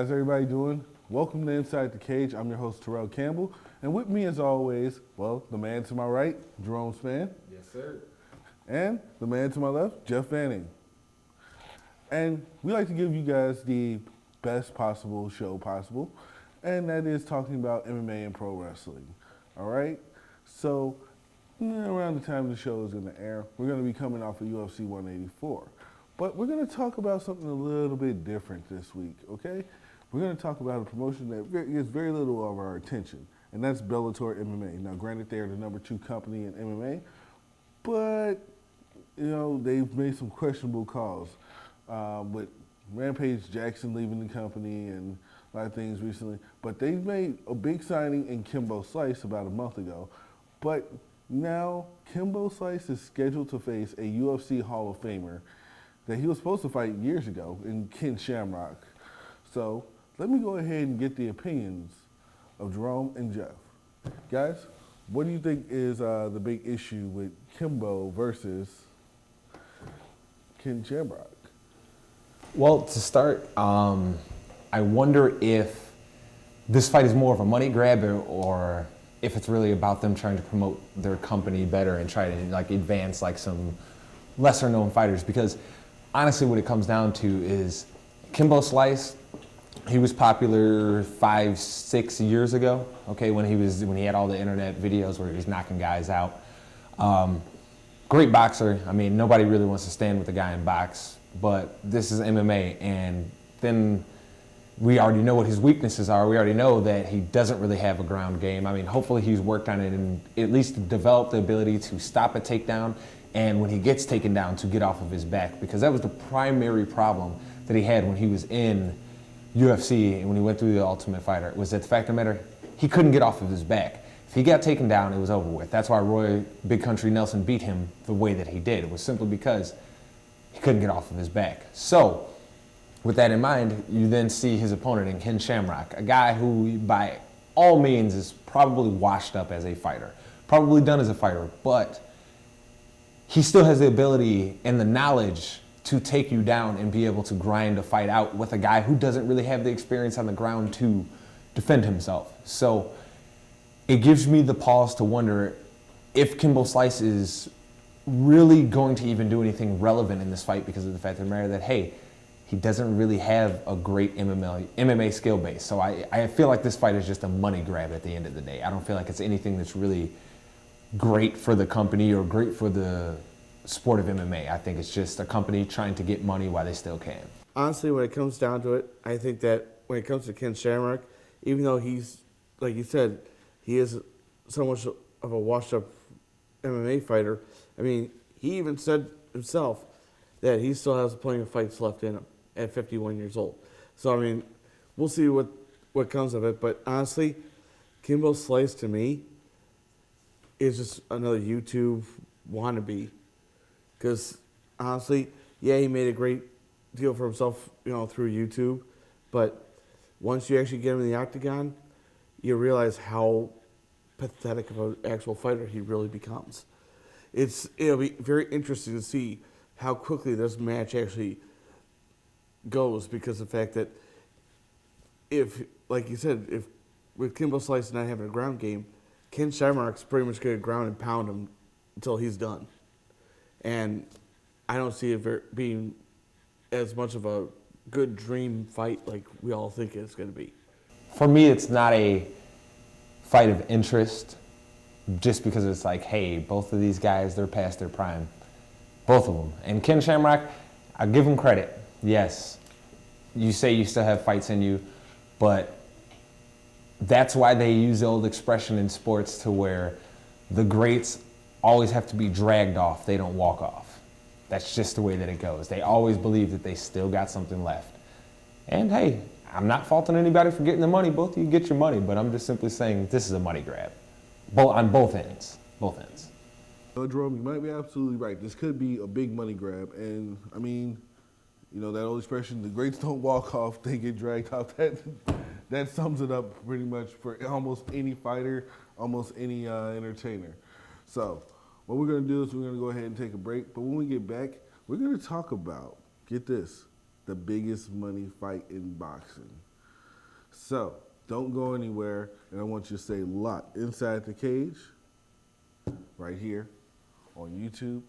How's everybody doing? Welcome to Inside the Cage. I'm your host, Terrell Campbell. And with me, as always, well, the man to my right, Jerome Spann. Yes, sir. And the man to my left, Jeff Fanning. And we like to give you guys the best possible show possible, and that is talking about MMA and pro wrestling. All right? So, around the time the show is going to air, we're going to be coming off of UFC 184. But we're going to talk about something a little bit different this week, okay? We're going to talk about a promotion that gets very little of our attention, and that's Bellator MMA. Now, granted, they're the #2 company in MMA, but, they've made some questionable calls with Rampage Jackson leaving the company and a lot of things recently. But they made a big signing in Kimbo Slice about a month ago. But now Kimbo Slice is scheduled to face a UFC Hall of Famer that he was supposed to fight years ago in Ken Shamrock. So let me go ahead and get the opinions of Jerome and Jeff. Guys, what do you think is the big issue with Kimbo versus Ken Shamrock? Well, to start, I wonder if this fight is more of a money grab or if it's really about them trying to promote their company better and try to advance some lesser known fighters. Because honestly, what it comes down to is Kimbo Slice. He was popular 5-6 years ago. Okay, when he had all the internet videos where he was knocking guys out. Great boxer. I mean, nobody really wants to stand with a guy in box. But this is MMA, and then we already know what his weaknesses are. We already know that he doesn't really have a ground game. I mean, hopefully he's worked on it and at least developed the ability to stop a takedown, and when he gets taken down, to get off of his back, because that was the primary problem that he had when he was in UFC and when he went through the Ultimate Fighter, was that the fact of the matter, he couldn't get off of his back. If he got taken down, it was over with. That's why Roy Big Country Nelson beat him the way that he did. It was simply because he couldn't get off of his back. So, with that in mind, you then see his opponent in Ken Shamrock, a guy who, by all means, is probably washed up as a fighter, probably done as a fighter, but he still has the ability and the knowledge to take you down and be able to grind a fight out with a guy who doesn't really have the experience on the ground to defend himself. So, it gives me the pause to wonder if Kimbo Slice is really going to even do anything relevant in this fight, because of the fact of the matter that, hey, he doesn't really have a great MMA skill base. So I feel like this fight is just a money grab at the end of the day. I don't feel like it's anything that's really great for the company or great for the sport of MMA. I think it's just a company trying to get money while they still can. Honestly, when it comes down to it, I think that when it comes to Ken Shamrock, even though he's, like you said, he is so much of a washed-up MMA fighter, I mean, he even said himself that he still has plenty of fights left in him at 51 years old. So, I mean, we'll see what comes of it. But honestly, Kimbo Slice, to me, is just another YouTube wannabe. Because, honestly, yeah, he made a great deal for himself, through YouTube. But once you actually get him in the octagon, you realize how pathetic of an actual fighter he really becomes. It'll be very interesting to see how quickly this match actually goes, because of the fact that if, like you said, if with Kimbo Slice not having a ground game, Ken Shamrock's pretty much going to ground and pound him until he's done. And I don't see it being as much of a good dream fight like we all think it's going to be. For me, it's not a fight of interest, just because it's like, hey, both of these guys, they're past their prime. Both of them. And Ken Shamrock, I give him credit. Yes, you say you still have fights in you, but that's why they use the old expression in sports to where the greats always have to be dragged off. They don't walk off. That's just the way that it goes. They always believe that they still got something left. And hey, I'm not faulting anybody for getting the money. Both of you get your money, but I'm just simply saying this is a money grab. On both ends. Both ends. Jerome, you might be absolutely right. This could be a big money grab. And, I mean, that old expression, the greats don't walk off, they get dragged off. That sums it up pretty much for almost any fighter, almost any entertainer. So what we're going to do is we're going to go ahead and take a break. But when we get back, we're going to talk about, get this, the biggest money fight in boxing. So don't go anywhere, and I want you to stay locked inside the cage, right here on YouTube